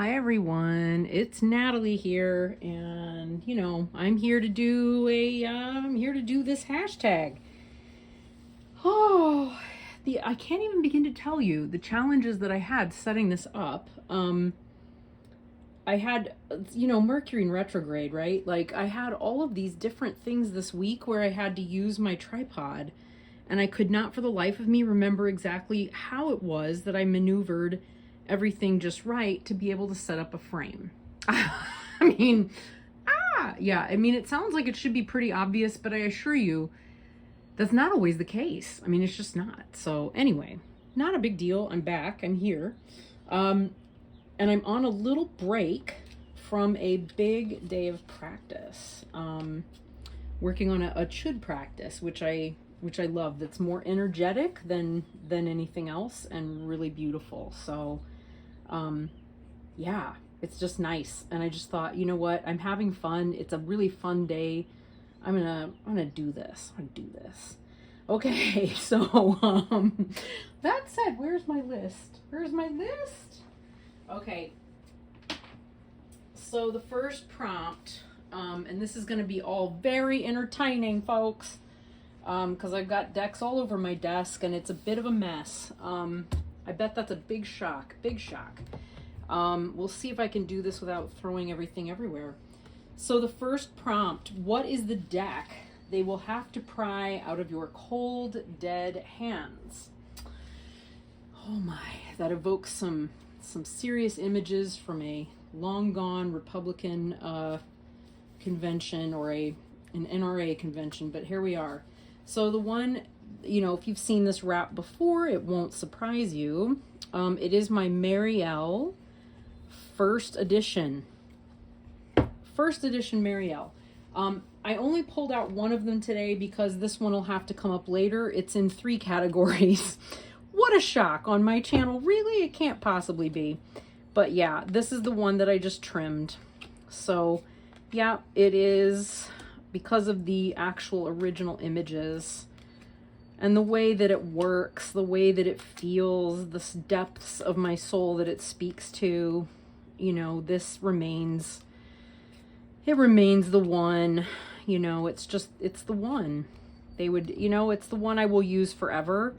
Hi everyone, it's Natalie here, and I'm here to do this hashtag. Oh, I can't even begin to tell you the challenges that I had setting this up. I had Mercury in retrograde, right? Like I had all of these different things this week where I had to use my tripod, and I could not for the life of me remember exactly how it was that I maneuvered everything just right to be able to set up a frame. I mean, yeah, I mean, it sounds like it should be pretty obvious, but I assure you that's not always the case. I mean, it's just not. So anyway, not a big deal. I'm back. I'm here. And I'm on a little break from a big day of practice. Working on a chud practice, which I love. That's more energetic than anything else and really beautiful. So yeah, it's just nice. And I just thought, you know what? I'm having fun. It's a really fun day. I'm gonna do this. I'm gonna do this. Okay, so that said, where's my list? Where's my list? Okay. So the first prompt, and this is gonna be all very entertaining, folks. Because I've got decks all over my desk and it's a bit of a mess. I bet that's a big shock, big shock. We'll see if I can do this without throwing everything everywhere. So the first prompt, what is the deck they will have to pry out of your cold, dead hands? Oh my, that evokes some serious images from a long gone Republican convention or an NRA convention, but here we are. So the one, if you've seen this wrap before, it won't surprise you. It is my Marielle first edition. First edition Marielle. I only pulled out one of them today because this one will have to come up later. It's in 3 categories. What a shock on my channel. Really? It can't possibly be. But yeah, this is the one that I just trimmed. So yeah, it is, because of the actual original images and the way that it works, the way that it feels, the depths of my soul that it speaks to, this remains, it remains the one, it's the one. It's the one I will use forever.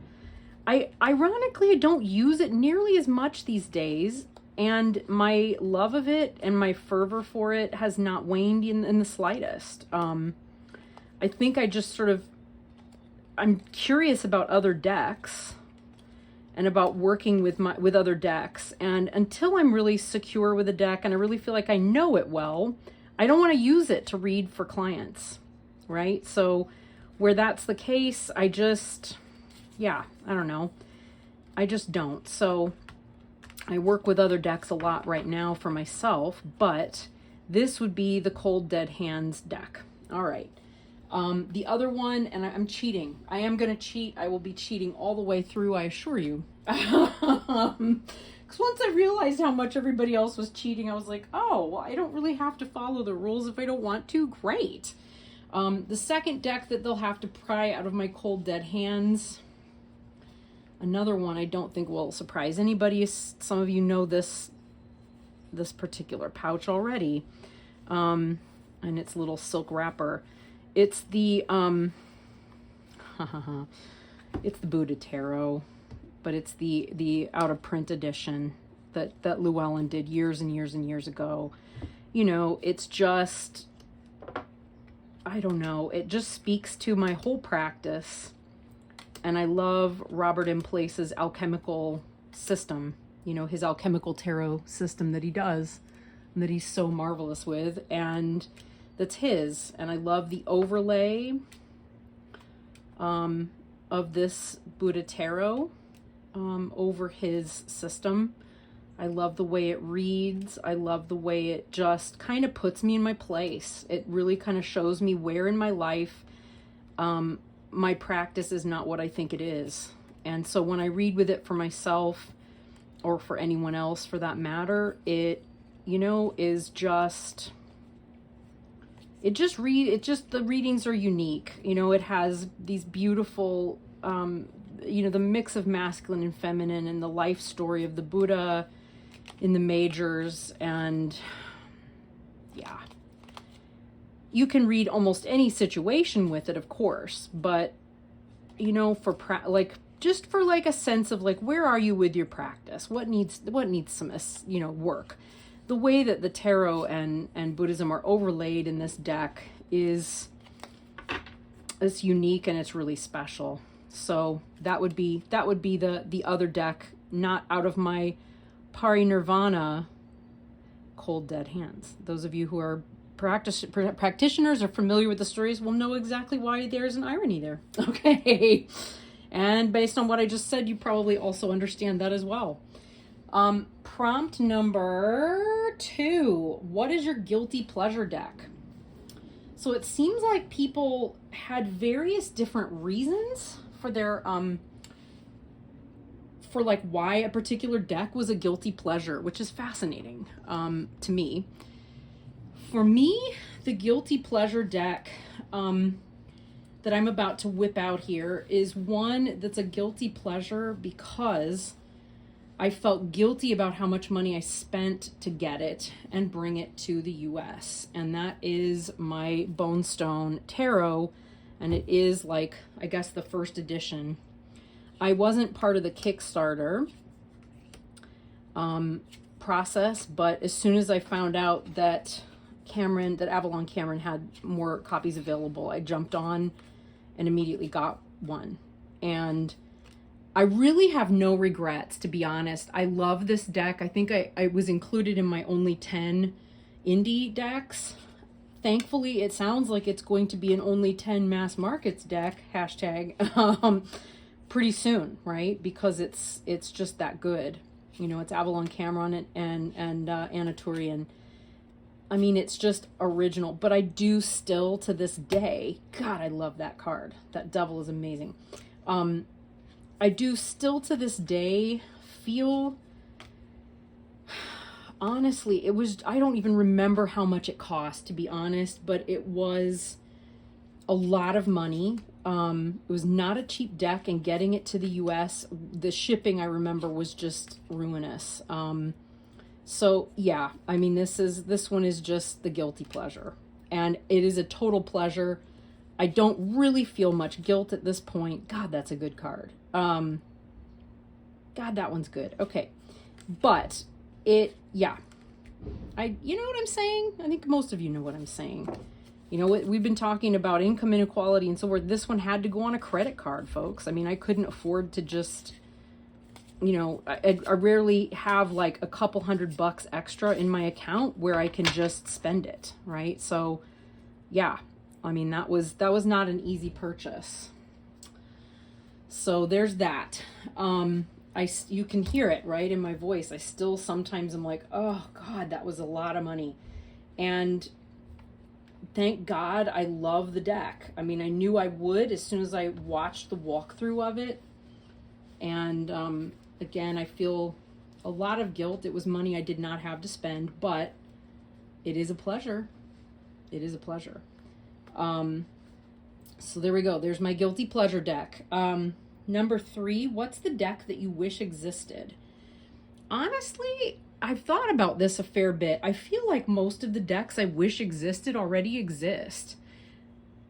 Ironically, I don't use it nearly as much these days, and my love of it and my fervor for it has not waned in the slightest. I think I just I'm curious about other decks and about working with other decks. And until I'm really secure with a deck and I really feel like I know it well, I don't want to use it to read for clients, right? So where that's the case, I don't know. I just don't. So I work with other decks a lot right now for myself, but this would be the Cold Dead Hands deck. All right. The other one, and I'm cheating. I am going to cheat. I will be cheating all the way through, I assure you. Because once I realized how much everybody else was cheating, I was like, oh, well, I don't really have to follow the rules if I don't want to. Great. The second deck that they'll have to pry out of my Cold Dead Hands, another one I don't think will surprise anybody. Some of you know this particular pouch already, and its little silk wrapper. It's the it's the Buddha Tarot, but it's the out of print edition that Llewellyn did years and years and years ago. It's just, I don't know, it just speaks to my whole practice. And I love Robert M. Place's alchemical system, his alchemical tarot system that he does and that he's so marvelous with. And that's his. And I love the overlay of this Buddha Tarot over his system. I love the way it reads. I love the way it just kind of puts me in my place. It really kind of shows me where in my life my practice is not what I think it is. And so when I read with it for myself, or for anyone else for that matter, it, is just, the readings are unique. It has these beautiful, the mix of masculine and feminine and the life story of the Buddha in the majors, and yeah. You can read almost any situation with it, of course, but you know, for just for like a sense of like, where are you with your practice? What needs some, you know, work? The way that the tarot and Buddhism are overlaid in this deck it's unique and it's really special. So that would be the other deck, not out of my Parinirvana Cold Dead Hands. Those of you who are practitioners are familiar with the stories will know exactly why there's an irony there. Okay. And based on what I just said, you probably also understand that as well. Prompt number 2. What is your guilty pleasure deck? So it seems like people had various different reasons for their, for like why a particular deck was a guilty pleasure, which is fascinating to me. For me, the guilty pleasure deck that I'm about to whip out here is one that's a guilty pleasure because I felt guilty about how much money I spent to get it and bring it to the US. And that is my Bonestone Tarot. And it is like, I guess, the first edition. I wasn't part of the Kickstarter process, but as soon as I found out that Avalon Cameron had more copies available, I jumped on and immediately got one. And I really have no regrets, to be honest. I love this deck. I think I was included in my only 10 indie decks. Thankfully, it sounds like it's going to be an only 10 mass markets deck, hashtag, pretty soon, right? Because it's just that good. You know, it's Avalon Cameron and Anna Turian. I mean, it's just original, but I do still to this day, God, I love that card. That devil is amazing. I do still to this day feel, honestly, I don't even remember how much it cost, to be honest, but it was a lot of money. It was not a cheap deck, and getting it to the US, the shipping, I remember, was just ruinous. So yeah, I mean, this one is just the guilty pleasure, and it is a total pleasure. I don't really feel much guilt at this point. God, that's a good card. God, that one's good. Okay. But you know what I'm saying? I think most of you know what I'm saying. You know, we've been talking about income inequality and so forth. This one had to go on a credit card, folks. I mean, I couldn't afford to just, you know, I rarely have like a couple $100 extra in my account where I can just spend it, right? So yeah, I mean, that was not an easy purchase. So there's that. You can hear it, right, in my voice. I still sometimes am like, oh God, that was a lot of money. And thank God I love the deck. I mean, I knew I would as soon as I watched the walkthrough of it. And again, I feel a lot of guilt. It was money I did not have to spend, but it is a pleasure. It is a pleasure. So there we go. There's my guilty pleasure deck. Number 3, what's the deck that you wish existed? Honestly, I've thought about this a fair bit. I feel like most of the decks I wish existed already exist.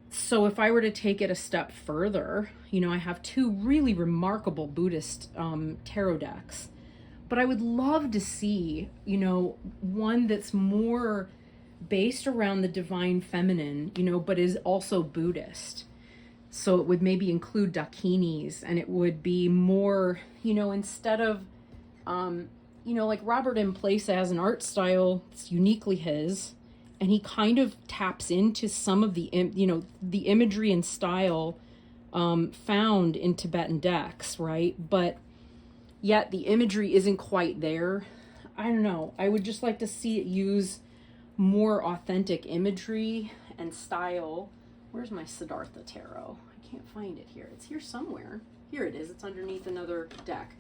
So if I were to take it a step further, you know, I have 2 really remarkable Buddhist tarot decks, but I would love to see, you know, one that's more based around the divine feminine, you know, but is also Buddhist. So it would maybe include dakinis, and it would be more, you know, instead of, you know, like Robert M. Place has an art style that's uniquely his, and he kind of taps into some of the, you know, the imagery and style found in Tibetan decks, right? But yet the imagery isn't quite there. I don't know. I would just like to see it use more authentic imagery and style. Where's my Siddhartha tarot? I can't find it here. It's here somewhere. Here it is. It's underneath another deck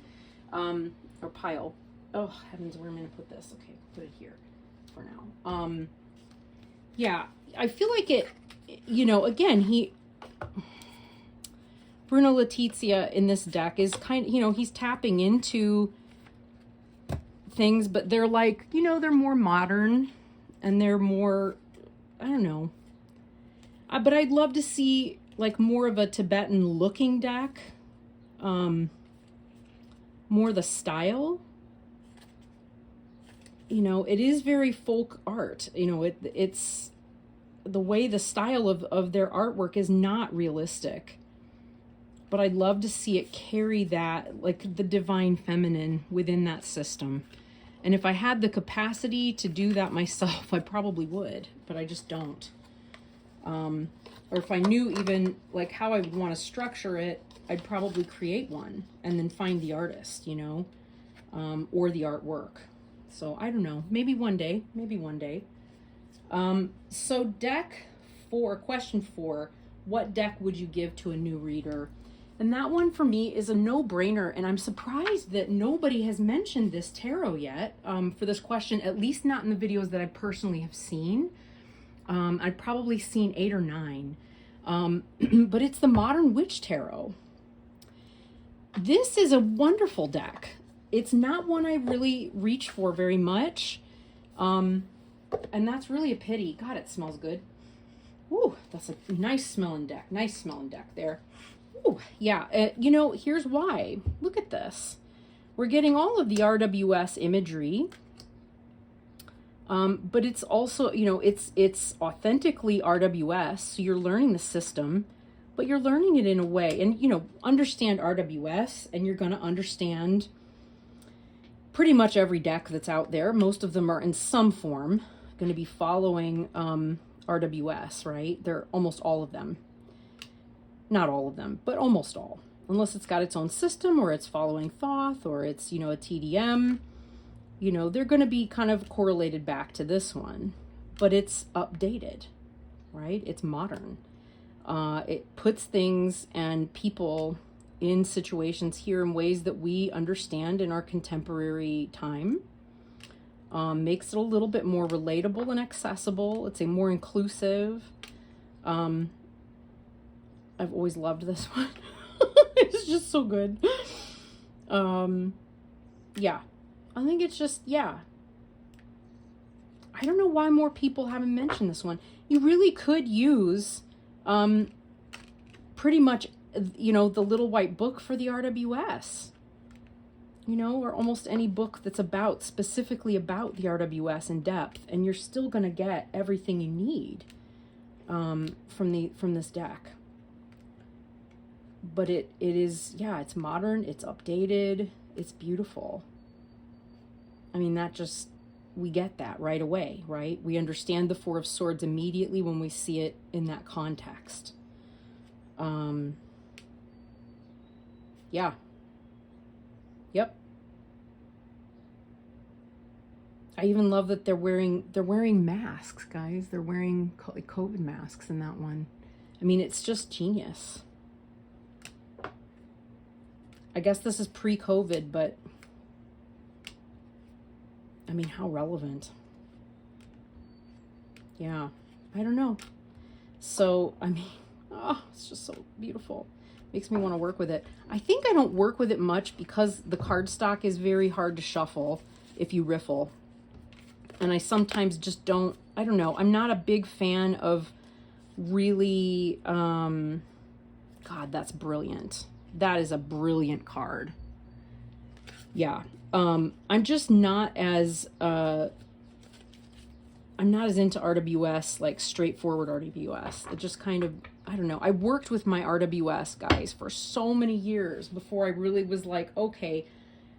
or pile. Oh, heavens, where am I going to put this? Okay, put it here for now. Yeah, I feel like it, you know, again, Bruno Letizia in this deck is kind of, you know, he's tapping into things, but they're like, you know, they're more modern and they're more, I don't know. But I'd love to see like more of a Tibetan looking deck. More the style. You know, it is very folk art. You know, it's the way the style of their artwork is not realistic. But I'd love to see it carry that, like the divine feminine within that system. And if I had the capacity to do that myself, I probably would, but I just don't. Or if I knew even like how I would want to structure it, I'd probably create one and then find the artist, you know, or the artwork. So I don't know, maybe one day, So deck 4, question 4, what deck would you give to a new reader? And that one for me is a no-brainer, and I'm surprised that nobody has mentioned this tarot yet for this question, at least not in the videos that I personally have seen. I've probably seen 8 or 9, but it's the Modern Witch Tarot. This is a wonderful deck. It's not one I really reach for very much, and that's really a pity. God, it smells good. Ooh, that's a nice smelling deck. Nice smelling deck there. Ooh, yeah, you know, here's why. Look at this. We're getting all of the RWS imagery, but it's also, you know, it's authentically RWS, so you're learning the system, but you're learning it in a way, and, you know, understand RWS, and you're going to understand pretty much every deck that's out there. Most of them are in some form going to be following RWS, right? They're almost all of them. Not all of them, but almost all. Unless it's got its own system or it's following Thoth or it's, you know, a TDM. You know, they're going to be kind of correlated back to this one. But it's updated, right? It's modern. It puts things and people in situations here in ways that we understand in our contemporary time. Makes it a little bit more relatable and accessible. It's a more inclusive. I've always loved this one. It's just so good. Yeah. I think it's just, yeah. I don't know why more people haven't mentioned this one. You really could use pretty much, you know, the little white book for the RWS. You know, or almost any book that's specifically about the RWS in depth, and you're still going to get everything you need from this deck. But it is, yeah, it's modern, it's updated, it's beautiful. I mean, we get that right away, right? We understand the Four of Swords immediately when we see it in that context. Yeah. Yep. I even love that they're wearing masks, guys. They're wearing COVID masks in that one. I mean, it's just genius. I guess this is pre-COVID, but I mean, how relevant? Yeah, I don't know. So, I mean, oh, it's just so beautiful. Makes me want to work with it. I think I don't work with it much because the cardstock is very hard to shuffle if you riffle. And I sometimes just don't, I don't know. I'm not a big fan of really, God, that's brilliant. That is a brilliant card. Yeah. I'm just not as, I'm not as into RWS, like straightforward RWS. It just kind of, I don't know. I worked with my RWS guys for so many years before I really was like, okay,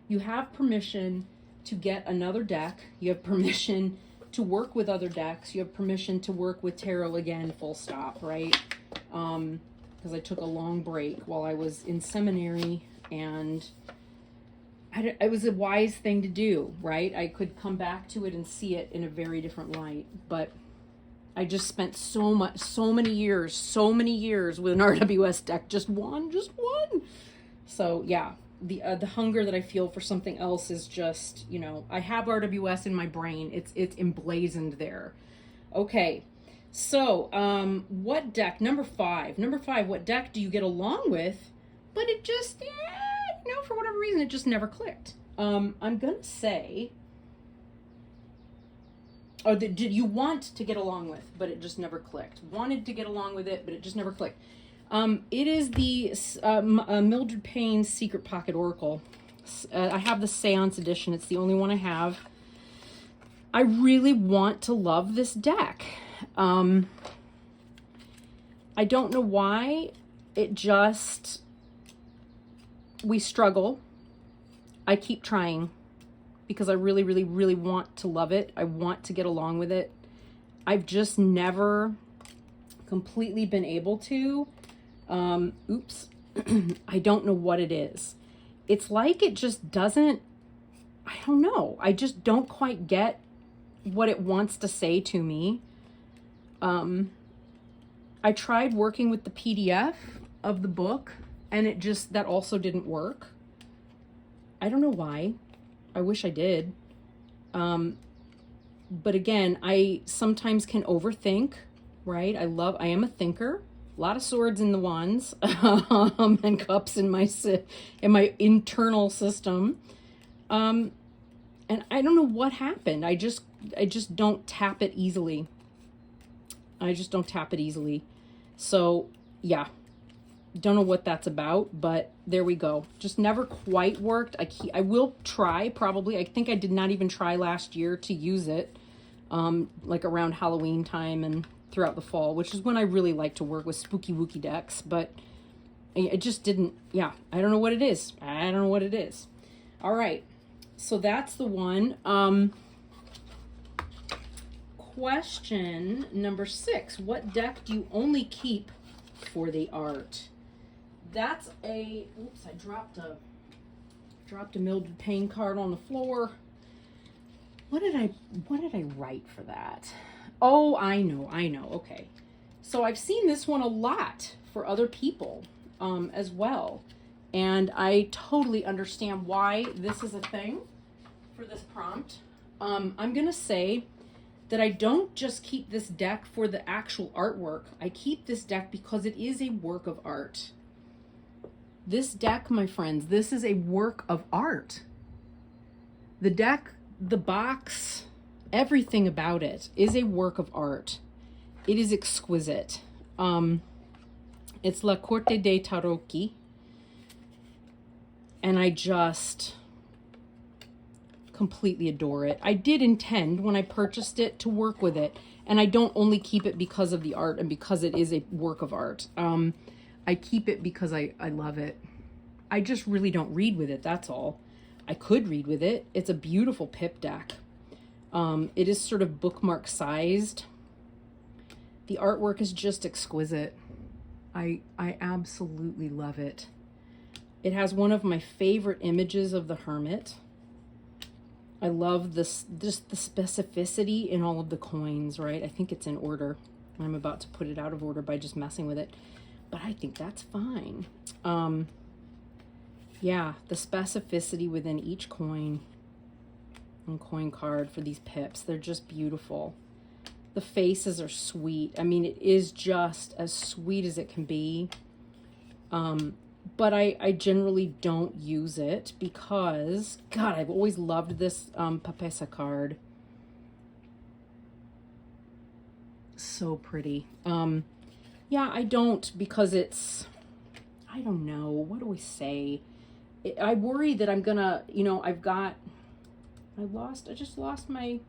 you have permission to get another deck. You have permission to work with other decks. You have permission to work with tarot again, full stop, right? Because I took a long break while I was in seminary, and it was a wise thing to do, right? I could come back to it and see it in a very different light, but I just spent so many years with an RWS deck, just one. So yeah, the hunger that I feel for something else is just, you know, I have RWS in my brain. It's emblazoned there. Okay. So, what deck? Number 5, what deck do you get along with? But it just, you know, for whatever reason, it just never clicked. I'm gonna say or did you want to get along with, but it just never clicked. Wanted to get along with it, but it just never clicked. It is the Mildred Payne's Secret Pocket Oracle. I have the Seance edition. It's the only one I have. I really want to love this deck. I don't know why. It just, we struggle. I keep trying because I really, really, really want to love it. I want to get along with it. I've just never completely been able to. Oops. I don't know what it is. It's like it just doesn't, I don't know. I just don't quite get what it wants to say to me. I tried working with the PDF of the book, and it just, that also didn't work. I don't know why. I wish I did. But again, I sometimes can overthink, right? I am a thinker. A lot of swords in the wands and cups in my internal system. And I don't know what happened. I just don't tap it easily. So yeah, don't know what that's about, but there we go. Just never quite worked. I will try probably. I think I did not even try last year to use it, like around Halloween time and throughout the fall, which is when I really like to work with spooky wooky decks, but it just didn't. Yeah, I don't know what it is. All right, so that's the one. Question number 6. What deck do you only keep for the art? That's a, oops, I dropped a Mildred Payne card on the floor. What did I write for that? Oh, I know. Okay. So I've seen this one a lot for other people as well. And I totally understand why this is a thing for this prompt. I'm going to say that I don't just keep this deck for the actual artwork. I keep this deck because it is a work of art. This deck, my friends, this is a work of art. The deck, the box, everything about it is a work of art. It is exquisite. It's La Corte dei Tarocchi. And I just completely adore it. I did intend when I purchased it to work with it, and I don't only keep it because of the art and because it is a work of art. I keep it because I love it. I just really don't read with it, that's all. I could read with it. It's a beautiful pip deck. It is sort of bookmark sized. The artwork is just exquisite. I absolutely love it. It has one of my favorite images of the Hermit. I love this, just the specificity in all of the coins, right? I think it's in order. I'm about to put it out of order by just messing with it, but I think that's fine. Yeah, the specificity within each coin and coin card for these pips, they're just beautiful. The faces are sweet. I mean, it is just as sweet as it can be. But I generally don't use it because, God, I've always loved this Papez card. So pretty. Yeah, I don't because it's, I don't know, what do we say? I worry that I'm gonna, you know, I just lost my,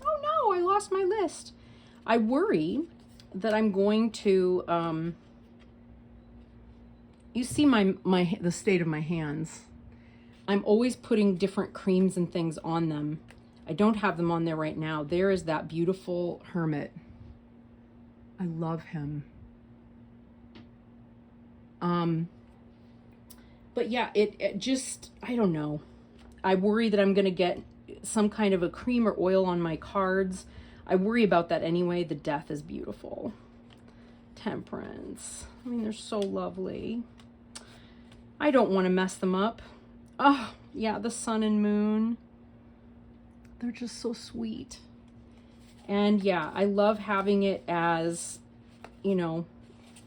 oh no, I lost my list. I worry that I'm going to, you see the state of my hands. I'm always putting different creams and things on them. I don't have them on there right now. There is that beautiful Hermit. I love him. But yeah, it just, I don't know. I worry that I'm going to get some kind of a cream or oil on my cards. I worry about that anyway. The Death is beautiful. Temperance. I mean, they're so lovely. I don't want to mess them up. Oh, yeah, the Sun and Moon. They're just so sweet. And yeah, I love having it as, you know,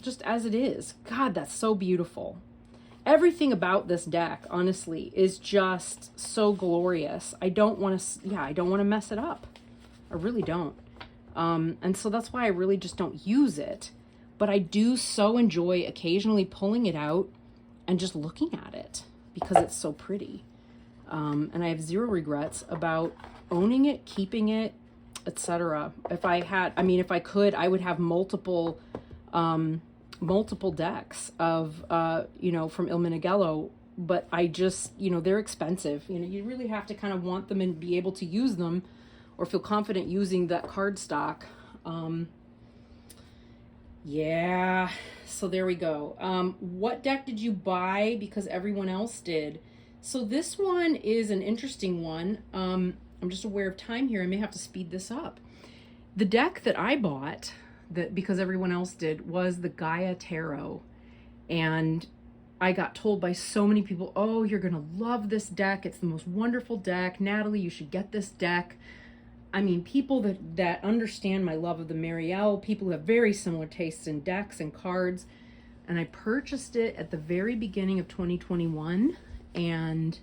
just as it is. God, that's so beautiful. Everything about this deck, honestly, is just so glorious. I don't want to, yeah, I don't want to mess it up. I really don't. And so that's why I really just don't use it. But I do so enjoy occasionally pulling it out and just looking at it because it's so pretty. And I have zero regrets about owning it, keeping it, etc. If I could, I would have multiple decks of, from Il Meneghello, but I just, they're expensive. You really have to kind of want them and be able to use them or feel confident using that cardstock. Yeah, so there we go. What deck did you buy because everyone else did? So this one is an interesting one. I'm just aware of time here. I may have to speed this up. The deck that I bought, that because everyone else did, was the Gaia Tarot. And I got told by so many people, oh, you're going to love this deck. It's the most wonderful deck. Natalie, you should get this deck. I mean, people that understand my love of the Marielle, people who have very similar tastes in decks and cards. And I purchased it at the very beginning of 2021, and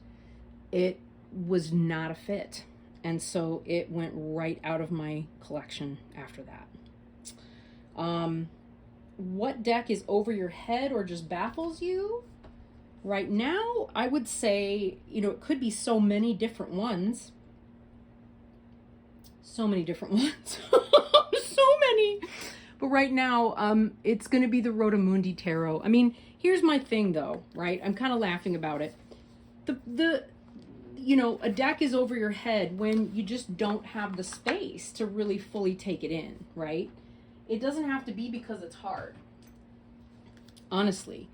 it was not a fit. And so it went right out of my collection after that. What deck is over your head or just baffles you? Right now, I would say, it could be so many different ones. So many different ones. So many. But right now, it's going to be the Rotamundi Tarot. I mean, here's my thing, though, right? I'm kind of laughing about it. A deck is over your head when you just don't have the space to really fully take it in, right? It doesn't have to be because it's hard. Honestly,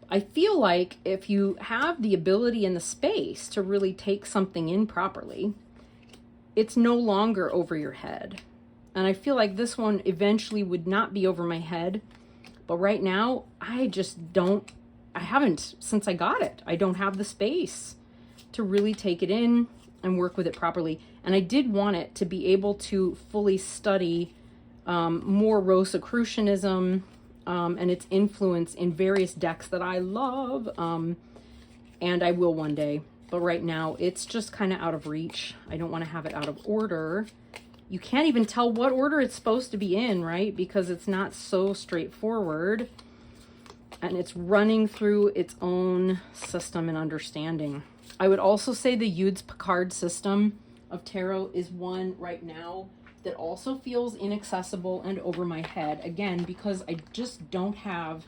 I feel like if you have the ability and the space to really take something in properly, it's no longer over your head. And I feel like this one eventually would not be over my head. But right now, I haven't since I got it. I don't have the space to really take it in and work with it properly. And I did want it to be able to fully study more Rosicrucianism and its influence in various decks that I love. And I will one day. But right now, it's just kind of out of reach. I don't want to have it out of order. You can't even tell what order it's supposed to be in, right? Because it's not so straightforward. And it's running through its own system and understanding. I would also say the Eudes Picard system of tarot is one right now that also feels inaccessible and over my head. Again, because I just don't have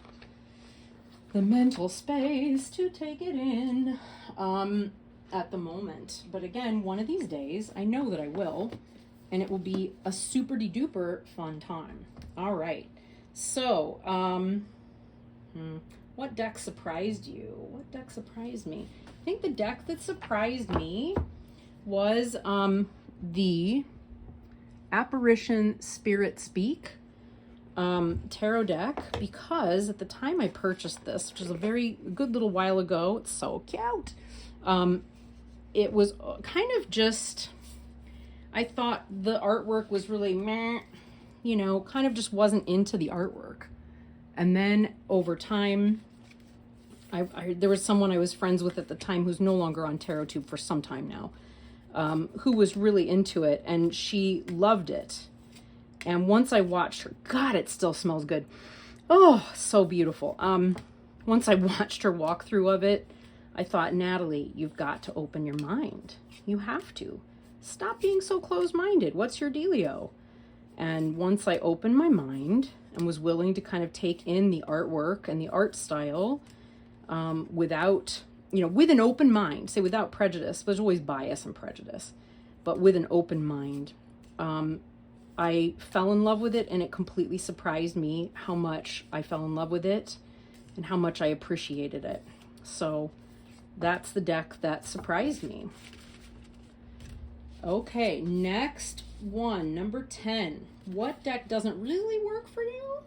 the mental space to take it in at the moment. But again, one of these days, I know that I will, and it will be a super-de-duper fun time. All right. So, what deck surprised you? What deck surprised me? I think the deck that surprised me was the Apparition Spirit Speak tarot deck, because at the time I purchased this, which is a very good little while ago, it's so cute, it was kind of just, I thought the artwork was really meh, kind of just wasn't into the artwork. And then over time, there was someone I was friends with at the time who's no longer on TarotTube for some time now, who was really into it, and she loved it. And once I watched her, God, it still smells good. Oh, so beautiful. Once I watched her walkthrough of it, I thought, Natalie, you've got to open your mind. You have to. Stop being so closed-minded. What's your dealio? And once I opened my mind and was willing to kind of take in the artwork and the art style without, with an open mind, say without prejudice, there's always bias and prejudice, but with an open mind, I fell in love with it, and it completely surprised me how much I fell in love with it and how much I appreciated it. So that's the deck that surprised me. Okay, next one, number 10. What deck doesn't really work for you,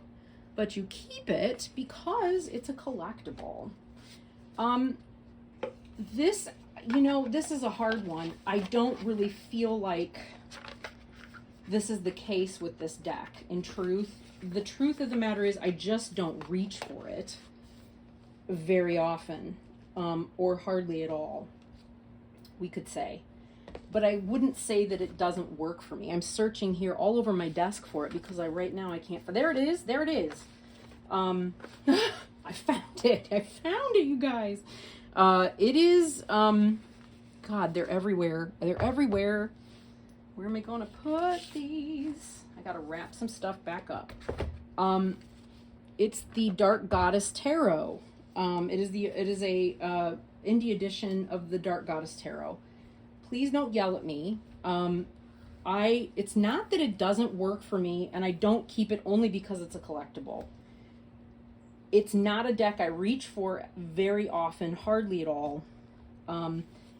but you keep it because it's a collectible? This is a hard one. I don't really feel like this is the case with this deck. In truth, the truth of the matter is I just don't reach for it very often, or hardly at all, we could say. but I wouldn't say that it doesn't work for me. I'm searching here all over my desk for it because right now I can't. There it is. There it is. I found it. I found it, you guys. It is, God, they're everywhere. They're everywhere. Where am I going to put these? I got to wrap some stuff back up. It's the Dark Goddess Tarot. It is a indie edition of the Dark Goddess Tarot. Please don't yell at me. It's not that it doesn't work for me, and I don't keep it only because it's a collectible. It's not a deck I reach for very often, hardly at all.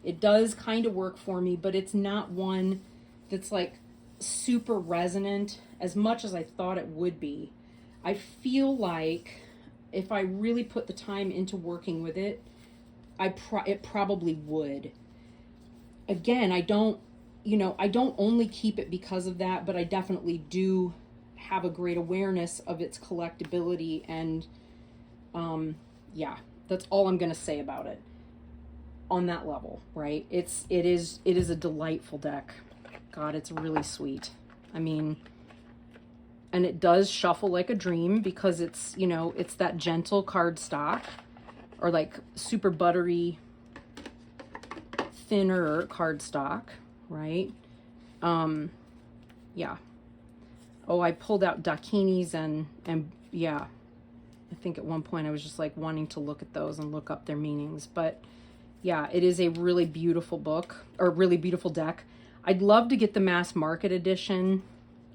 It does kind of work for me, but it's not one that's like super resonant as much as I thought it would be. I feel like if I really put the time into working with it, it probably would. Again, I don't only keep it because of that, but I definitely do have a great awareness of its collectability, and yeah, that's all I'm going to say about it on that level, right? It is a delightful deck. God, it's really sweet. I mean, and it does shuffle like a dream because it's, it's that gentle cardstock, or like super buttery, thinner cardstock, right? Yeah. Oh, I pulled out dakinis and yeah, I think at one point I was just like wanting to look at those and look up their meanings. But yeah, it is a really beautiful book, or really beautiful deck. I'd love to get the mass market edition.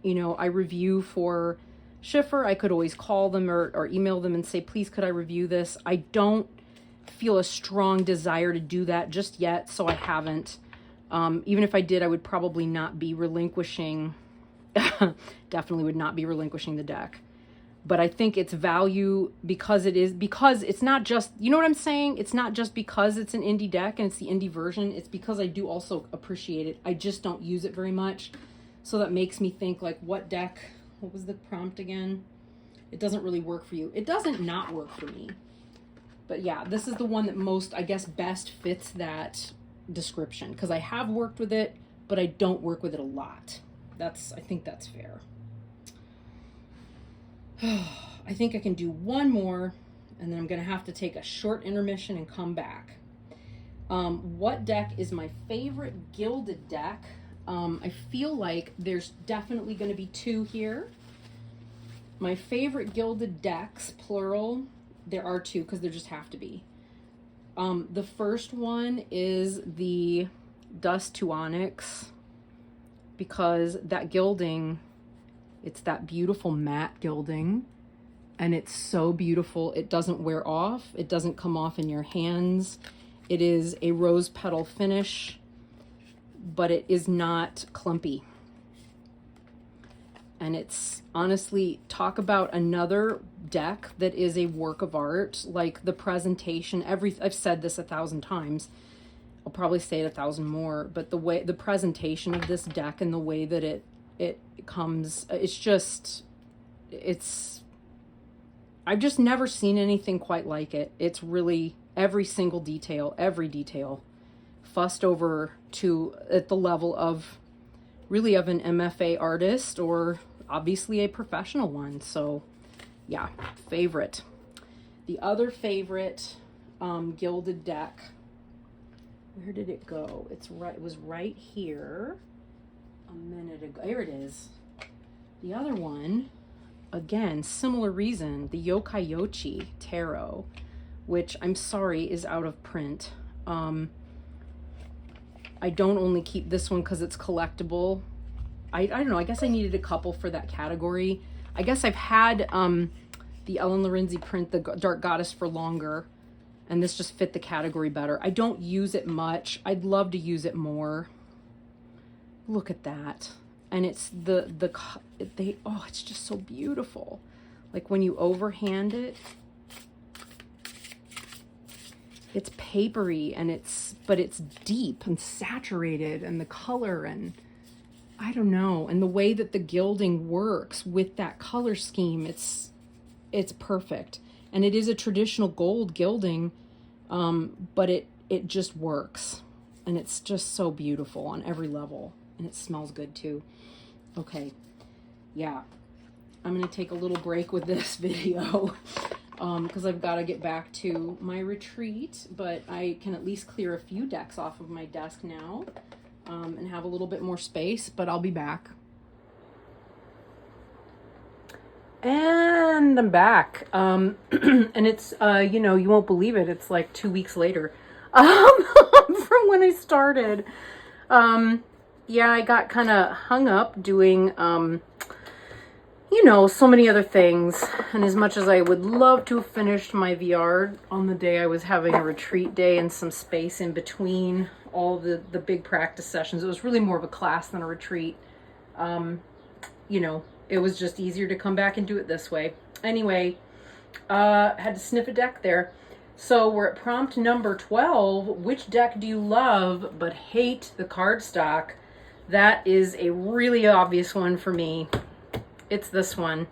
I review for Schiffer. I could always call them or email them and say, please, could I review this? I don't feel a strong desire to do that just yet, so I haven't. Even if I did, I would probably not be relinquishing, definitely would not be relinquishing the deck. But I think its value, because it's not just, you know what I'm saying? It's not just because it's an indie deck and it's the indie version. It's because I do also appreciate it. I just don't use it very much. So that makes me think, like, what was the prompt again? It doesn't really work for you. It doesn't not work for me. But yeah, this is the one that most, I guess, best fits that description, because I have worked with it, but I don't work with it a lot. I think that's fair. I think I can do one more, and then I'm going to have to take a short intermission and come back. What deck is my favorite gilded deck? I feel like there's definitely going to be two here. My favorite gilded decks, plural, there are two because there just have to be. The first one is the Dust to Onyx, because that gilding, it's that beautiful matte gilding, and it's so beautiful. It doesn't wear off. It doesn't come off in your hands. It is a rose petal finish, but it is not clumpy. And it's honestly, talk about another deck that is a work of art. Like the presentation, I've said this 1,000 times. I'll probably say it 1,000 more, but the presentation of this deck and the way that it comes, I've just never seen anything quite like it. It's really every single detail, every detail fussed over to at the level of really of an MFA artist, or obviously a professional one. So yeah, favorite. The other favorite gilded deck, where did it go? It was right here a minute ago. Here it is. The other one, again, similar reason, the Yokai Yochi Tarot, which I'm sorry is out of print. I don't only keep this one because it's collectible. I don't know, I guess I needed a couple for that category. I guess I've had the Ellen Lorenzi print, the Dark Goddess, for longer, and this just fit the category better. I don't use it much. I'd love to use it more. Look at that. And it's it's just so beautiful. Like when you overhand it, it's papery, and but it's deep and saturated, and the color, and I don't know, and the way that the gilding works with that color scheme, it's perfect. And it is a traditional gold gilding, but it just works. And it's just so beautiful on every level. And it smells good too. Okay. Yeah. I'm going to take a little break with this video because I've got to get back to my retreat. But I can at least clear a few decks off of my desk now and have a little bit more space. But I'll be back. And I'm back. And it's, you know, you won't believe it. It's like 2 weeks later from when I started. Yeah, I got kind of hung up doing, you know, so many other things. And as much as I would love to have finished my VR on the day I was having a retreat day and some space in between all the big practice sessions, it was really more of a class than a retreat. You know, it was just easier to come back and do it this way. Anyway, had to sniff a deck there. So we're at prompt number 12. Which deck do you love but hate the cardstock? That is a really obvious one for me. It's this one.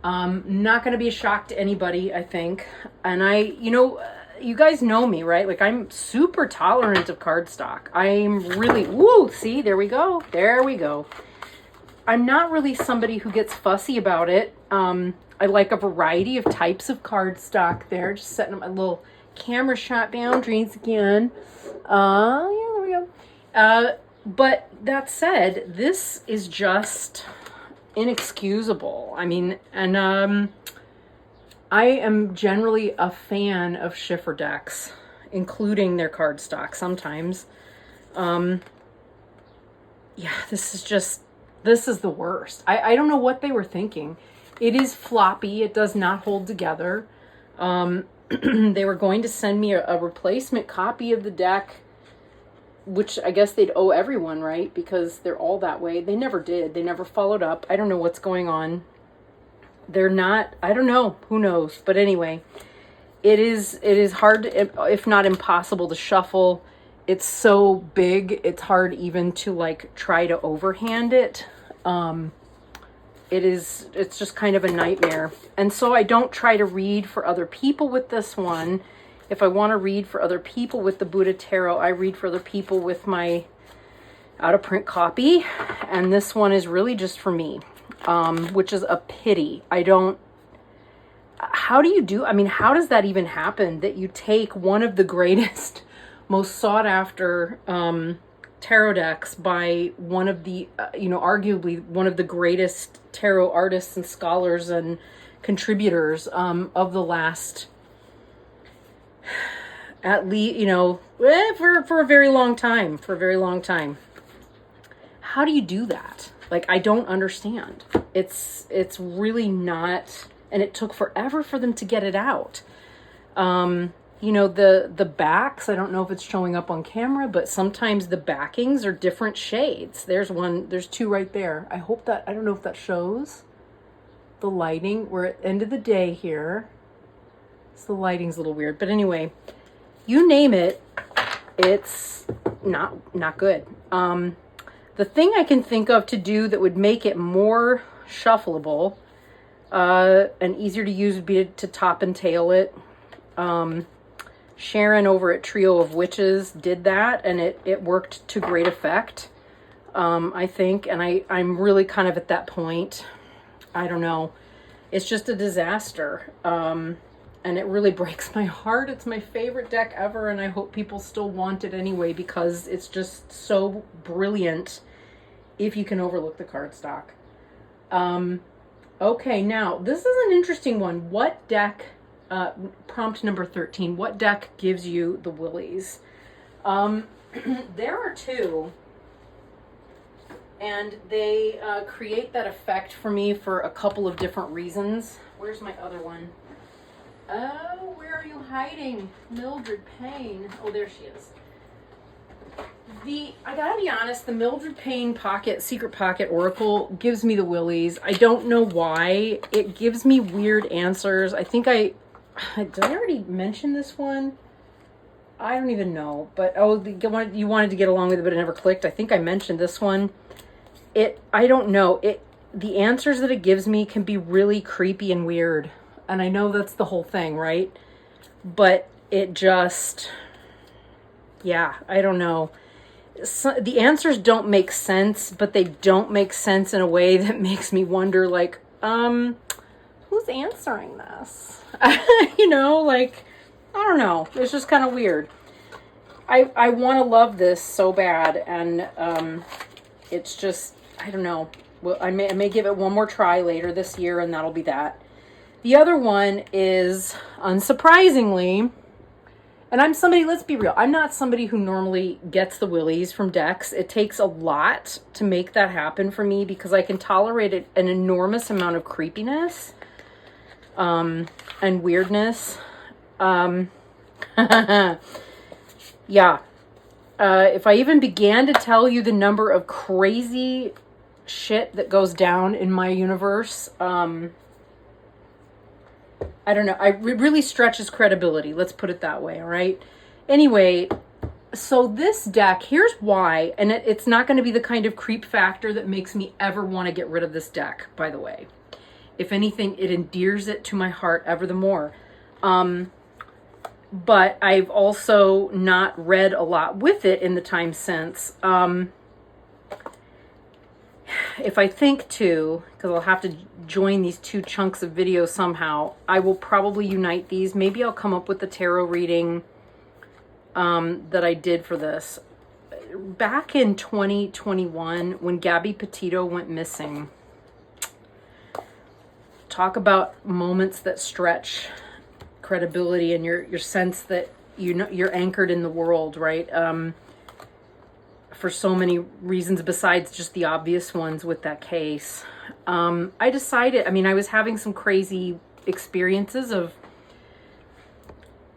Not going to be a shock to anybody, I think. And you know, you guys know me, right? Like, I'm super tolerant of cardstock. I'm really, woo, see, there we go. There we go. I'm not really somebody who gets fussy about it. I like a variety of types of cardstock there. Just setting up my little camera shot boundaries again. Yeah, there we go. But that said, this is just inexcusable. I mean, and I am generally a fan of Schiffer decks, including their cardstock sometimes. Yeah, this is the worst. I don't know what they were thinking. It is floppy. It does not hold together. They were going to send me a replacement copy of the deck, which I guess they'd owe everyone, right? Because they're all that way. They never did. They never followed up. I don't know what's going on. They're not, I don't know. Who knows? But anyway, it is hard, if not impossible, to shuffle. It's so big, it's hard even to like try to overhand it. It's just kind of a nightmare. And so I don't try to read for other people with this one. If I want to read for other people with the Buddha Tarot, I read for other people with my out of print copy. And this one is really just for me, which is a pity. How do you do, I mean, how does that even happen that you take one of the greatest, most sought after tarot decks by one of the, you know, arguably one of the greatest tarot artists and scholars and contributors of the last, at least, you know, for a very long time, How do you do that? Like, I don't understand. It's really not, and it took forever for them to get it out. You know, the backs, I don't know if it's showing up on camera, but sometimes the backings are different shades. There's two right there. I don't know if that shows the lighting. We're at the end of the day here. So the lighting's a little weird, but anyway, you name it, it's not good. The thing I can think of to do that would make it more shuffleable and easier to use would be to top and tail it. Sharon over at Trio of Witches did that, and it worked to great effect, I think. And I'm really kind of at that point. I don't know. It's just a disaster. And it really breaks my heart. It's my favorite deck ever, and I hope people still want it anyway because it's just so brilliant if you can overlook the cardstock. Okay, now, this is an interesting one. What deck... prompt number 13. What deck gives you the willies? There are two, and they create that effect for me for a couple of different reasons. Where's my other one? Oh, where are you hiding? Mildred Payne. Oh, there she is. I gotta be honest, the Mildred Payne Secret Pocket Oracle gives me the willies. I don't know why. It gives me weird answers. I think did I already mention this one? I don't even know. But, you wanted to get along with it, but it never clicked. I think I mentioned this one. I don't know. The answers that it gives me can be really creepy and weird. And I know that's the whole thing, right? But it just... Yeah, I don't know. So, the answers don't make sense, but they don't make sense in a way that makes me wonder, like, who's answering this? You know, like, I don't know. It's just kind of weird. I want to love this so bad, and it's just, I don't know. Well, I may give it one more try later this year, and that'll be that. The other one is, unsurprisingly, and I'm somebody, let's be real, I'm not somebody who normally gets the willies from decks. It takes a lot to make that happen for me because I can tolerate an enormous amount of creepiness and weirdness. Yeah. If I even began to tell you the number of crazy shit that goes down in my universe, I don't know. It really stretches credibility. Let's put it that way. All right. Anyway, so this deck, here's why. And it's not going to be the kind of creep factor that makes me ever want to get rid of this deck, by the way. If anything, it endears it to my heart ever the more. But I've also not read a lot with it in the time since. If I think to, because I'll have to join these two chunks of video somehow, I will probably unite these. Maybe I'll come up with the tarot reading that I did for this. Back in 2021, when Gabby Petito went missing, talk about moments that stretch credibility and your sense that you know you're anchored in the world, right? For so many reasons besides just the obvious ones with that case. I decided, I mean, I was having some crazy experiences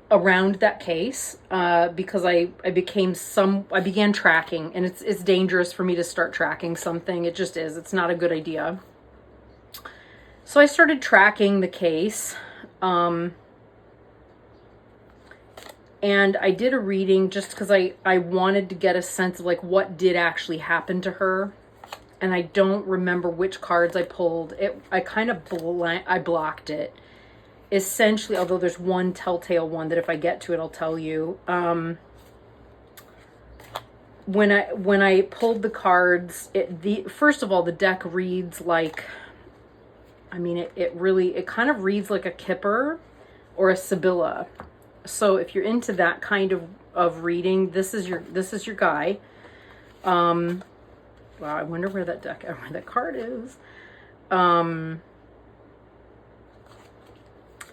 around that case because I began tracking, and it's dangerous for me to start tracking something. It just is. It's not a good idea. So I started tracking the case. And I did a reading just because I wanted to get a sense of like what did actually happen to her. And I don't remember which cards I pulled. I kind of I blocked it. Essentially, although there's one telltale one that if I get to it, I'll tell you. When I pulled the cards, first of all, the deck reads like, I mean, it kind of reads like a Kipper or a Sibylla. So if you're into that kind of reading, this is your guy. Wow, I wonder where that card is.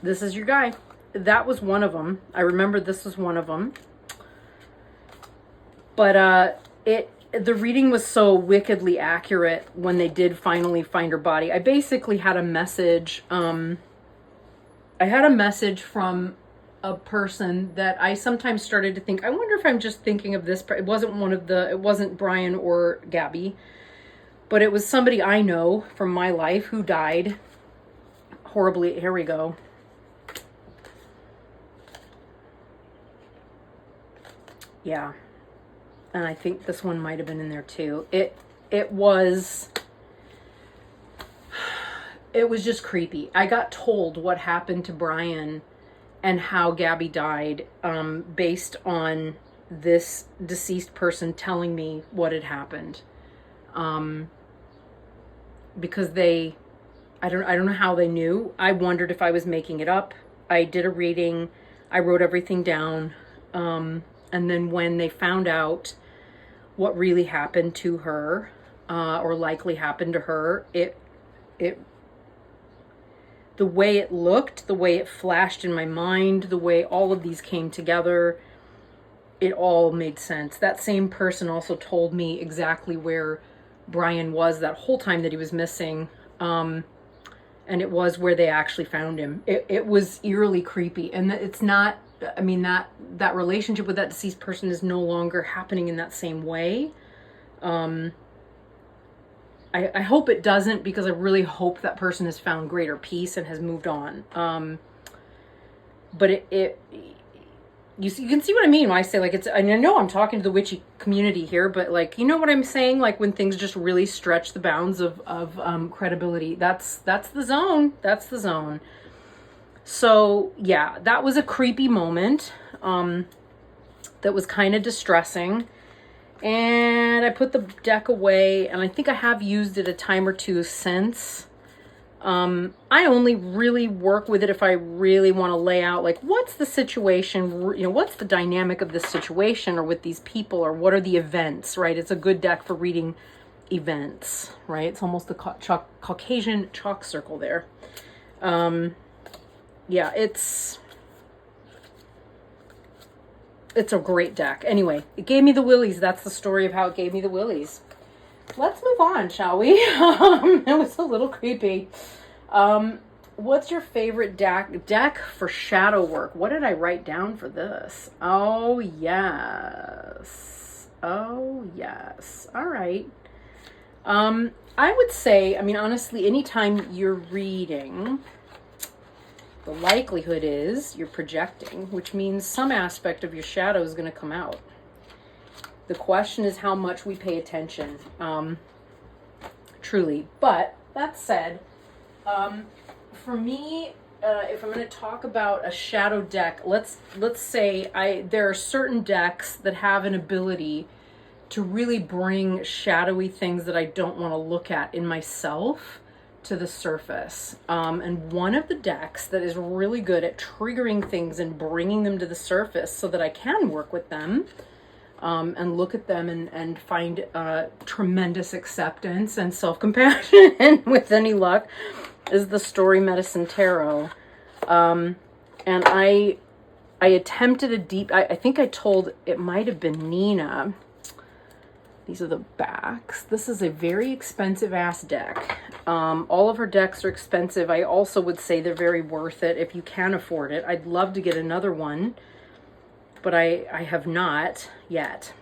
This is your guy. That was one of them. I remember this was one of them. But the reading was so wickedly accurate when they did finally find her body. I basically had a message. I had a message from a person that I sometimes started to think, I wonder if I'm just thinking of this. It wasn't Brian or Gabby, but it was somebody I know from my life who died horribly. Here we go. Yeah. And I think this one might have been in there too. It was just creepy. I got told what happened to Brian and how Gabby died based on this deceased person telling me what had happened. Because I don't know how they knew. I wondered if I was making it up. I did a reading. I wrote everything down. And then when they found out what really happened to her, or likely happened to her, the way it looked, the way it flashed in my mind, the way all of these came together, it all made sense. That same person also told me exactly where Brian was that whole time that he was missing. And it was where they actually found him. It was eerily creepy. And it's not, I mean, that relationship with that deceased person is no longer happening in that same way. I hope it doesn't, because I really hope that person has found greater peace and has moved on. But you can see what I mean when I say, like, I know I'm talking to the witchy community here, but, like, you know what I'm saying? Like, when things just really stretch the bounds of credibility, that's the zone. That's the zone. So, yeah, that was a creepy moment. that was kind of distressing. And I put the deck away, and I think I have used it a time or two since. I only really work with it if I really want to lay out, like, what's the situation, you know, what's the dynamic of this situation or with these people, or what are the events, right? It's a good deck for reading events, right? It's almost the Caucasian chalk circle there. Yeah, it's a great deck. Anyway, it gave me the willies. That's the story of how it gave me the willies. Let's move on, shall we? It was a little creepy. What's your favorite deck for shadow work? What did I write down for this? Oh, yes. Oh, yes. All right. I would say, I mean, honestly, anytime you're reading, the likelihood is you're projecting, which means some aspect of your shadow is going to come out. The question is how much we pay attention, truly. But that said, for me, if I'm going to talk about a shadow deck, let's say there are certain decks that have an ability to really bring shadowy things that I don't want to look at in myself to the surface. And one of the decks that is really good at triggering things and bringing them to the surface so that I can work with them and look at them and find tremendous acceptance and self-compassion with any luck is the Story Medicine Tarot. And I attempted a deep, I think I told, it might have been Nina. These are the backs. This is a very expensive ass deck. All of her decks are expensive. I also would say they're very worth it if you can afford it. I'd love to get another one, but I have not yet.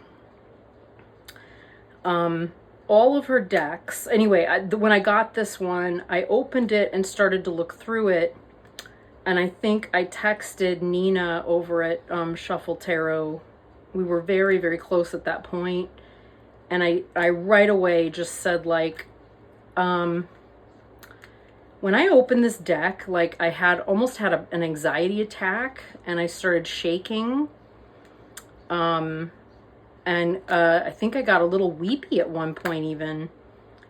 All of her decks, anyway, when I got this one, I opened it and started to look through it, and I think I texted Nina over at Shuffle Tarot. We were very, very close at that point. And I right away just said, like, when I opened this deck, like, I almost had an anxiety attack, and I started shaking. And I think I got a little weepy at one point even.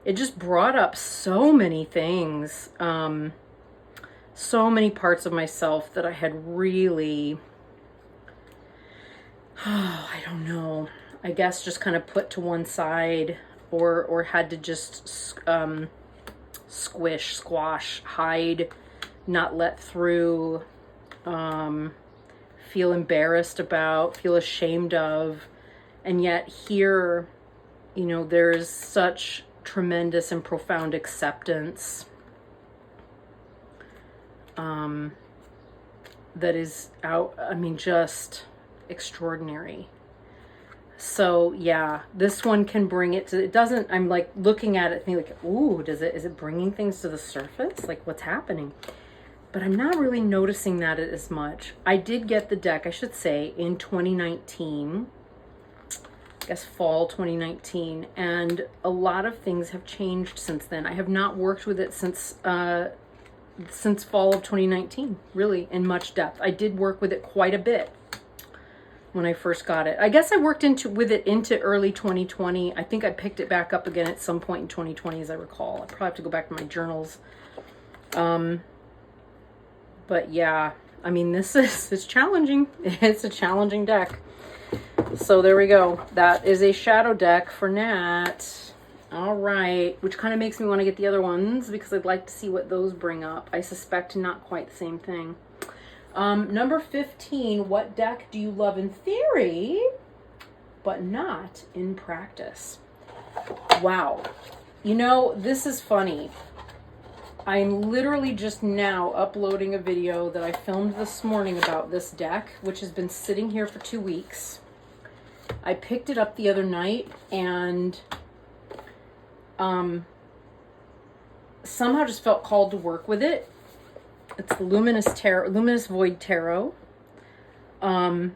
It just brought up so many things, so many parts of myself that I had really, I don't know, I guess just kind of put to one side or had to just squash, hide, not let through, feel embarrassed about, feel ashamed of. And yet here, you know, there's such tremendous and profound acceptance that is out, I mean, just extraordinary. So yeah, this one can bring it to, it doesn't, I'm like looking at it thinking like, ooh, is it bringing things to the surface? Like, what's happening? But I'm not really noticing that as much. I did get the deck, I should say, in 2019, I guess fall 2019, and a lot of things have changed since then. I have not worked with it since fall of 2019, really, in much depth. I did work with it quite a bit when I first got it. I guess I worked with it into early 2020. I think I picked it back up again at some point in 2020, as I recall. I probably have to go back to my journals. But yeah, I mean, it's challenging. It's a challenging deck. So there we go. That is a shadow deck for Nat. All right, which kind of makes me want to get the other ones because I'd like to see what those bring up. I suspect not quite the same thing. Number 15, what deck do you love in theory, but not in practice? Wow. You know, this is funny. I'm literally just now uploading a video that I filmed this morning about this deck, which has been sitting here for 2 weeks. I picked it up the other night and somehow just felt called to work with it. It's the Luminous Void Tarot. And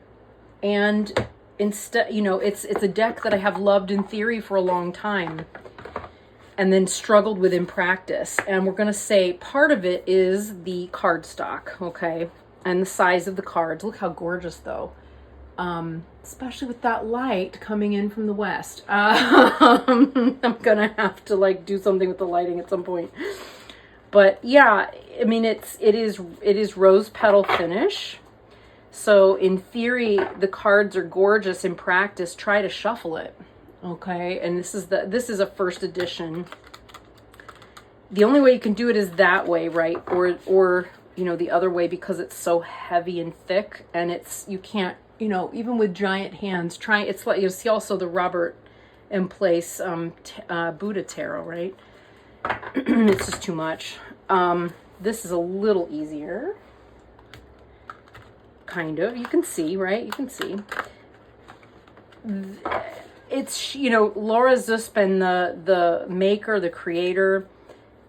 instead, you know, it's a deck that I have loved in theory for a long time and then struggled with in practice. And we're going to say part of it is the cardstock, okay? And the size of the cards. Look how gorgeous, though. especially with that light coming in from the west. I'm gonna have to like do something with the lighting at some point. But yeah, I mean, it is rose petal finish. So in theory, the cards are gorgeous. In practice, try to shuffle it. Okay, and this is a first edition. The only way you can do it is that way, right? Or you know, the other way, because it's so heavy and thick, and you can't, you know, even with giant hands, it's like, you see also the Robert M. Place Buddha Tarot, right? It's just too much. This is a little easier. Kind of. You can see, right? You can see. It's, you know, Laura Zuspin, the maker, the creator,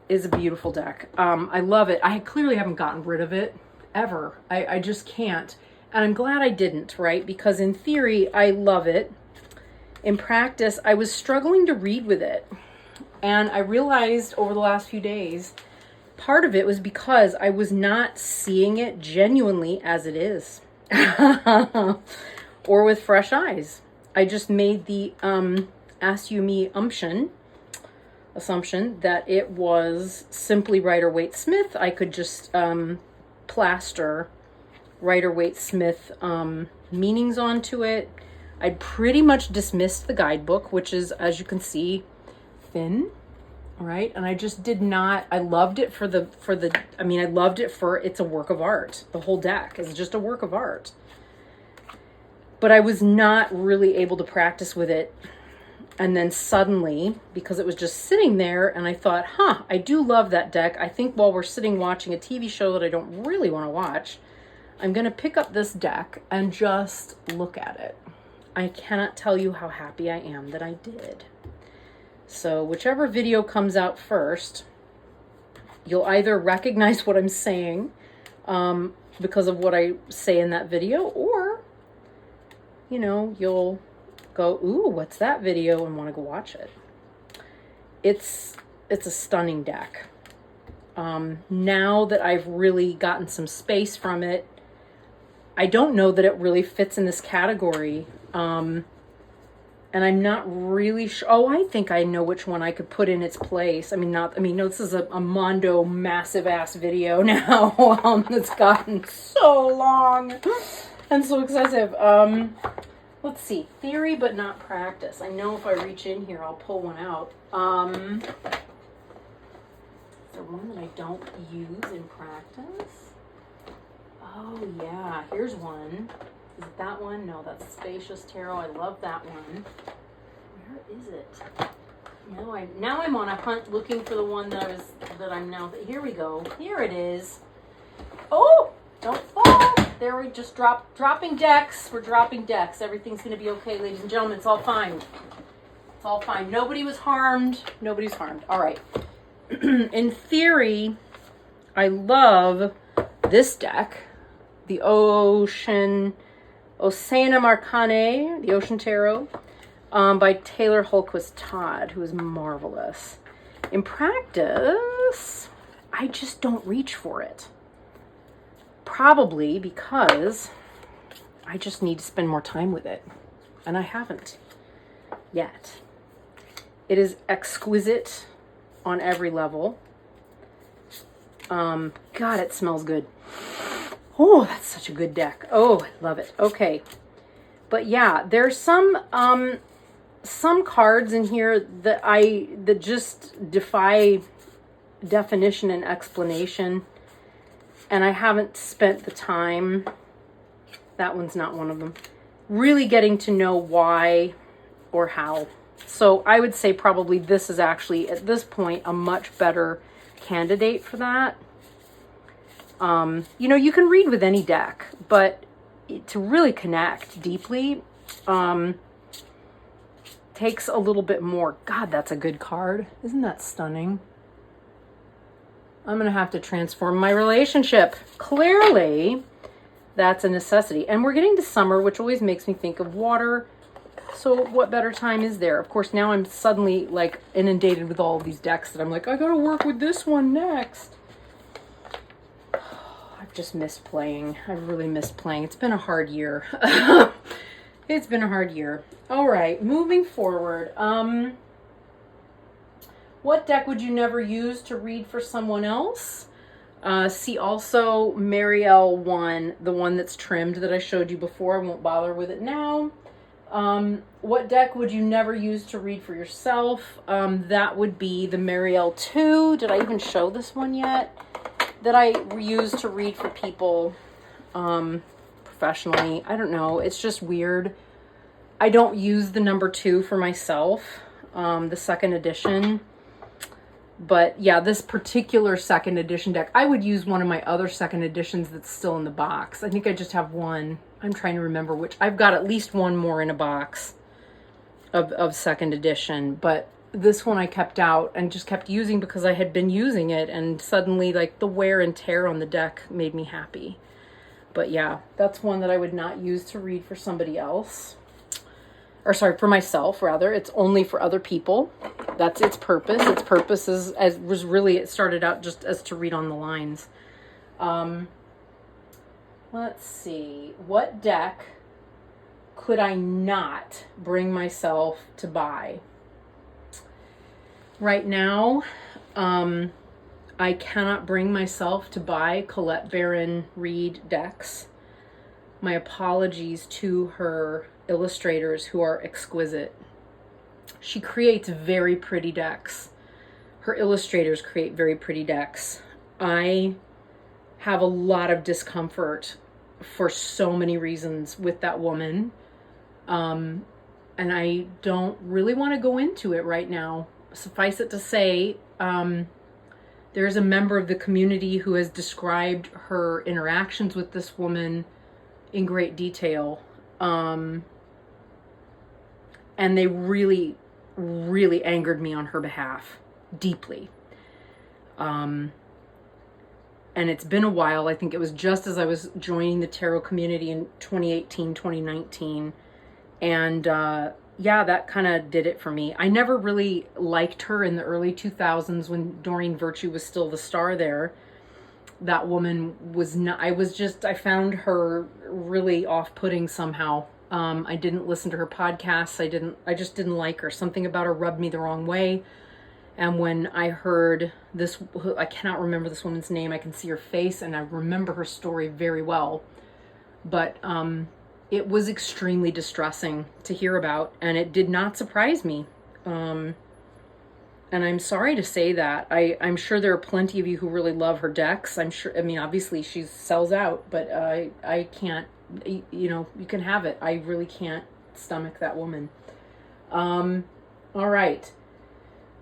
is a beautiful deck. I love it. I clearly haven't gotten rid of it ever. I just can't. And I'm glad I didn't, right? Because in theory, I love it. In practice, I was struggling to read with it. And I realized over the last few days, part of it was because I was not seeing it genuinely as it is. Or with fresh eyes. I just made the assumption that it was simply Rider-Waite-Smith. I could just plaster Rider-Waite-Smith meanings onto it. I'd pretty much dismissed the guidebook, which is, as you can see, thin, right? And I just did not, I loved it I loved it for, it's a work of art. The whole deck is just a work of art. But I was not really able to practice with it. And then suddenly, because it was just sitting there, and I thought, I do love that deck. I think while we're sitting watching a TV show that I don't really want to watch, I'm going to pick up this deck and just look at it. I cannot tell you how happy I am that I did. So whichever video comes out first, you'll either recognize what I'm saying because of what I say in that video, or, you know, you'll go, ooh, what's that video, and want to go watch it. It's a stunning deck. Now that I've really gotten some space from it, I don't know that it really fits in this category. And I'm not really sure. Oh, I think I know which one I could put in its place. No, this is a Mondo massive ass video now. That's gotten so long and so excessive. Let's see. Theory, but not practice. I know if I reach in here, I'll pull one out. Is there one that I don't use in practice? Oh, yeah. Here's one. Is it that one? No, that's Spacious Tarot. I love that one. Where is it? Now I'm on a hunt looking for the one here we go. Here it is. Oh, don't fall. There we just dropping decks. We're dropping decks. Everything's going to be okay, ladies and gentlemen. It's all fine. It's all fine. Nobody was harmed. Nobody's harmed. All right. In theory, I love this deck, the Oceana Marcane, the Ocean Tarot, by Taylor Holquist Todd, who is marvelous. In practice, I just don't reach for it. Probably because I just need to spend more time with it. And I haven't yet. It is exquisite on every level. God, it smells good. Oh, that's such a good deck. Oh, I love it. Okay. But yeah, there's some cards in here that just defy definition and explanation. And I haven't spent the time, that one's not one of them, really getting to know why or how. So I would say probably this is actually, at this point, a much better candidate for that. You know, you can read with any deck, but to really connect deeply takes a little bit more. God, that's a good card. Isn't that stunning? I'm going to have to transform my relationship. Clearly, that's a necessity. And we're getting to summer, which always makes me think of water. So what better time is there? Of course, now I'm suddenly like inundated with all of these decks that I'm like, I got to work with this one next. I've just missed playing. I've really missed playing. It's been a hard year. It's been a hard year. All right, moving forward. What deck would you never use to read for someone else? See also Marielle 1, the one that's trimmed that I showed you before. I won't bother with it now. What deck would you never use to read for yourself? That would be the Marielle 2. Did I even show this one yet? That I use to read for people professionally. I don't know. It's just weird. I don't use the number 2 for myself, the second edition. But yeah, this particular second edition deck, I would use one of my other second editions that's still in the box. I think I just have one. I'm trying to remember which. I've got at least one more in a box of second edition. But this one I kept out and just kept using because I had been using it. And suddenly, like, the wear and tear on the deck made me happy. But yeah, that's one that I would not use to read for somebody else. Or sorry, for myself, rather. It's only for other people. That's its purpose. Its purpose it started out just as to read on the lines. Let's see. What deck could I not bring myself to buy? Right now, I cannot bring myself to buy Colette Baron Reed decks. My apologies to her illustrators who are exquisite. She creates very pretty decks. Her illustrators create very pretty decks. I have a lot of discomfort for so many reasons with that woman. And I don't really want to go into it right now. Suffice it to say, there's a member of the community who has described her interactions with this woman in great detail. And they really, really angered me on her behalf, deeply. And it's been a while. I think it was just as I was joining the tarot community in 2018, 2019. And yeah, that kind of did it for me. I never really liked her in the early 2000s when Doreen Virtue was still the star there. That woman was not, I found her really off-putting somehow. I didn't listen to her podcasts. I just didn't like her. Something about her rubbed me the wrong way. And when I heard this, I cannot remember this woman's name. I can see her face and I remember her story very well. But it was extremely distressing to hear about, and it did not surprise me. And I'm sorry to say that. I'm sure there are plenty of you who really love her decks. I'm sure, I mean, obviously she sells out, but I can't, you know, you can have it. I really can't stomach that woman. All right.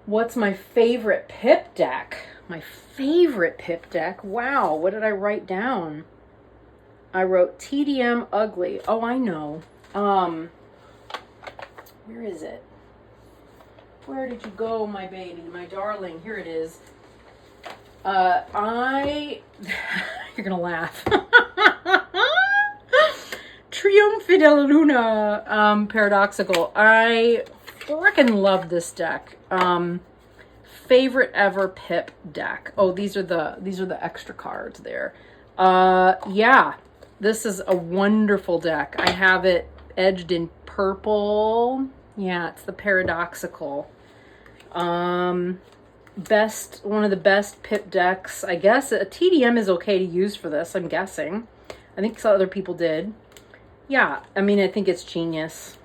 What's my favorite Pip deck? My favorite Pip deck? Wow, what did I write down? I wrote TDM Ugly. Oh, I know. Where is it? Where did you go, my baby, my darling? Here it is. You're gonna laugh. Triumph della Luna, Paradoxical. I freaking love this deck. Favorite ever Pip deck. Oh, these are the extra cards there. Yeah, this is a wonderful deck. I have it edged in purple. Yeah, it's the Paradoxical. One of the best Pip decks. I guess a TDM is okay to use for this, I'm guessing. I think some other people did. Yeah, I mean, I think it's genius.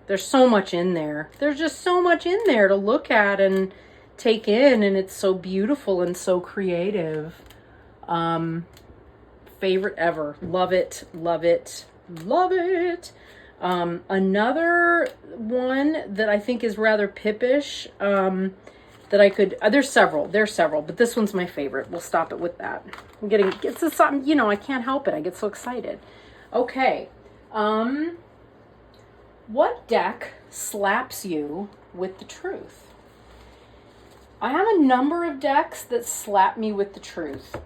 There's so much in there. There's just so much in there to look at and take in, and it's so beautiful and so creative. Favorite ever. Love it, love it, love it. Another one that I think is rather Pippish, that I could, there's several, but this one's my favorite. We'll stop it with that. It's just something, you know, I can't help it. I get so excited. Okay. What deck slaps you with the truth? I have a number of decks that slap me with the truth.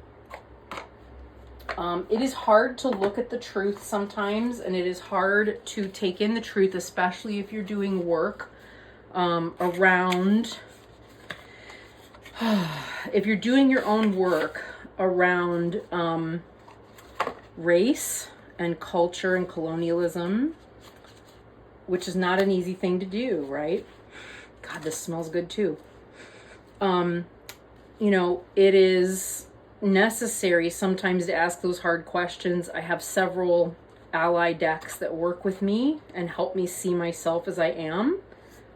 It is hard to look at the truth sometimes, and it is hard to take in the truth, especially if you're doing work around, if you're doing your own work around race and culture and colonialism. which is not an easy thing to do, right? God, this smells good too. You know, it is necessary sometimes to ask those hard questions. I have several ally decks that work with me and help me see myself as I am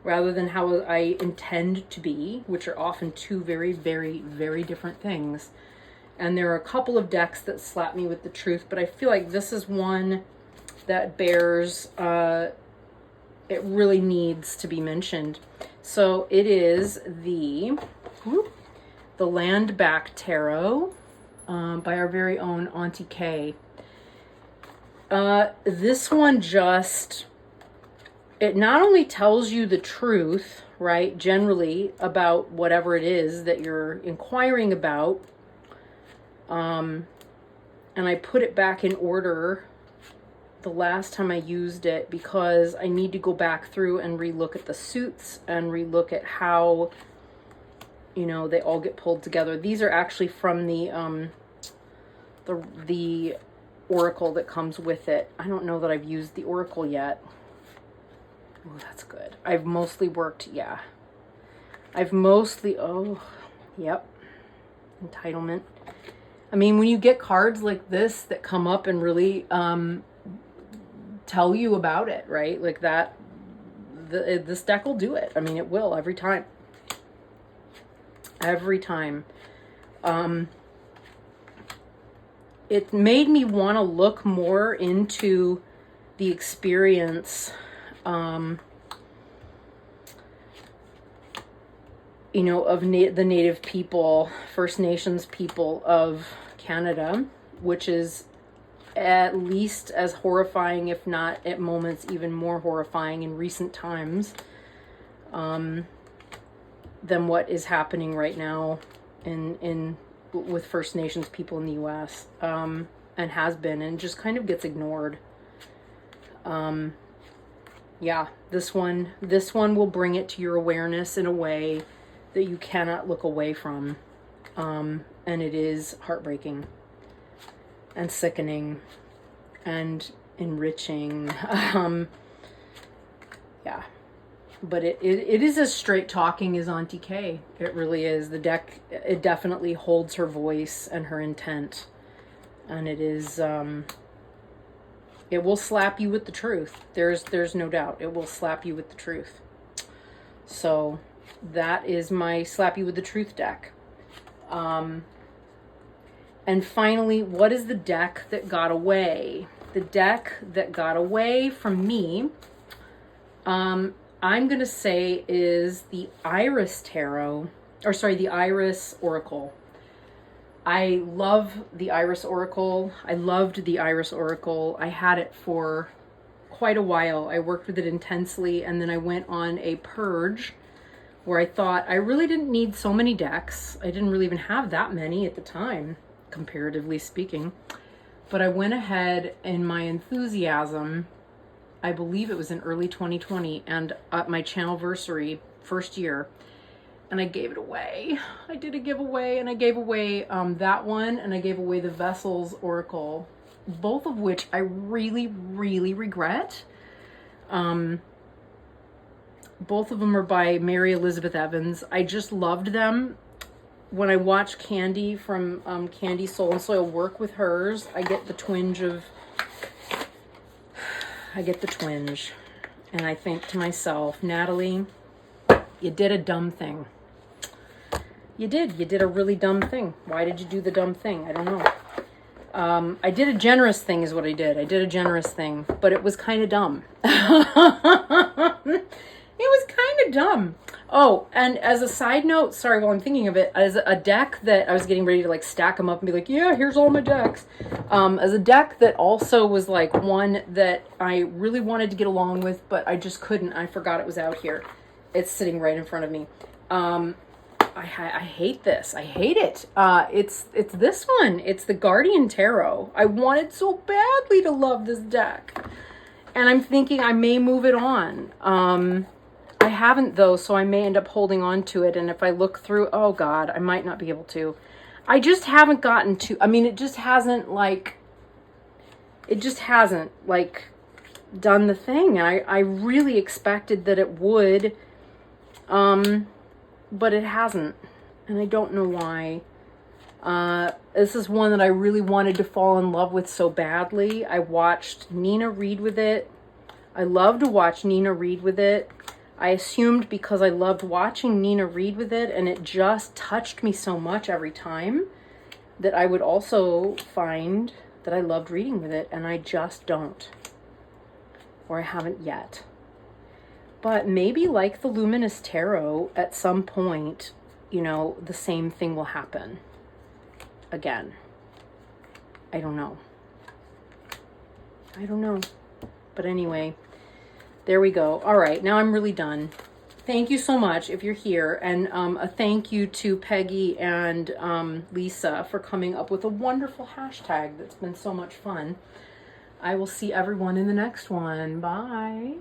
rather than how I intend to be, which are often two very, very, very different things. And there are a couple of decks that slap me with the truth, but I feel like this is one that bears, it really needs to be mentioned. So it is the Land Back Tarot by our very own Auntie Kay. This one just, it not only tells you the truth, right, generally about whatever it is that you're inquiring about, and I put it back in order the last time I used it because I need to go back through and relook at the suits and relook at how, you know, they all get pulled together. These are actually from the oracle that comes with it. I don't know that I've used the oracle yet. Oh, that's good. I've mostly worked, yeah. Oh, yep. Entitlement. I mean, when you get cards like this that come up and really tell you about it, right? Like that, this deck will do it. I mean, it will every time. Every time. It made me want to look more into the experience, you know, of the Native people, First Nations people of Canada, which is at least as horrifying, if not at moments even more horrifying in recent times, than what is happening right now with First Nations people in the U.S. And has been, and just kind of gets ignored. Yeah, this one will bring it to your awareness in a way that you cannot look away from. And it is heartbreaking and sickening and enriching. Yeah. But it is as straight talking as Auntie Kay. It really is. The deck, it definitely holds her voice and her intent. And it is, it will slap you with the truth. There's no doubt. It will slap you with the truth. So that is my slap you with the truth deck. And finally, what is the deck that got away? The deck that got away from me, I'm going to say is the Iris Tarot, or sorry, the Iris Oracle. I love the Iris Oracle. I loved the Iris Oracle. I had it for quite a while. I worked with it intensely, and then I went on a purge where I thought I really didn't need so many decks. I didn't really even have that many at the time, comparatively speaking. But I went ahead in my enthusiasm, I believe it was in early 2020, and at my channelversary, first year, and I gave it away. I did a giveaway, and I gave away that one, and I gave away the Vessels Oracle, both of which I really, really regret. Both of them are by Mary Elizabeth Evans. I just loved them. When I watch Candy from Candy Soul and Soil work with hers, I get the twinge. And I think to myself, Natalie, you did a dumb thing. You did a really dumb thing. Why did you do the dumb thing? I don't know. I did a generous thing is what I did. I did a generous thing, but it was kind of dumb. It was kind of dumb. Oh, and as a side note, sorry, while I'm thinking of it, as a deck that I was getting ready to like stack them up and be like, yeah, here's all my decks. As a deck that also was like one that I really wanted to get along with, but I just couldn't. I forgot it was out here. It's sitting right in front of me. I hate this. I hate it. It's this one. It's the Guardian Tarot. I wanted so badly to love this deck. And I'm thinking I may move it on. I haven't though, so I may end up holding on to it. And if I look through, oh God, I might not be able to. I just haven't gotten to, I mean, it just hasn't done the thing. And I really expected that it would, but it hasn't. And I don't know why. This is one that I really wanted to fall in love with so badly. I watched Nina read with it. I love to watch Nina read with it. I assumed because I loved watching Nina read with it and it just touched me so much every time that I would also find that I loved reading with it, and I just don't. Or I haven't yet. But maybe like the Luminous Tarot, at some point, you know, the same thing will happen again. I don't know. I don't know. But anyway, there we go. All right, now I'm really done. Thank you so much if you're here. And a thank you to Peggy and Lisa for coming up with a wonderful hashtag that's been so much fun. I will see everyone in the next one. Bye.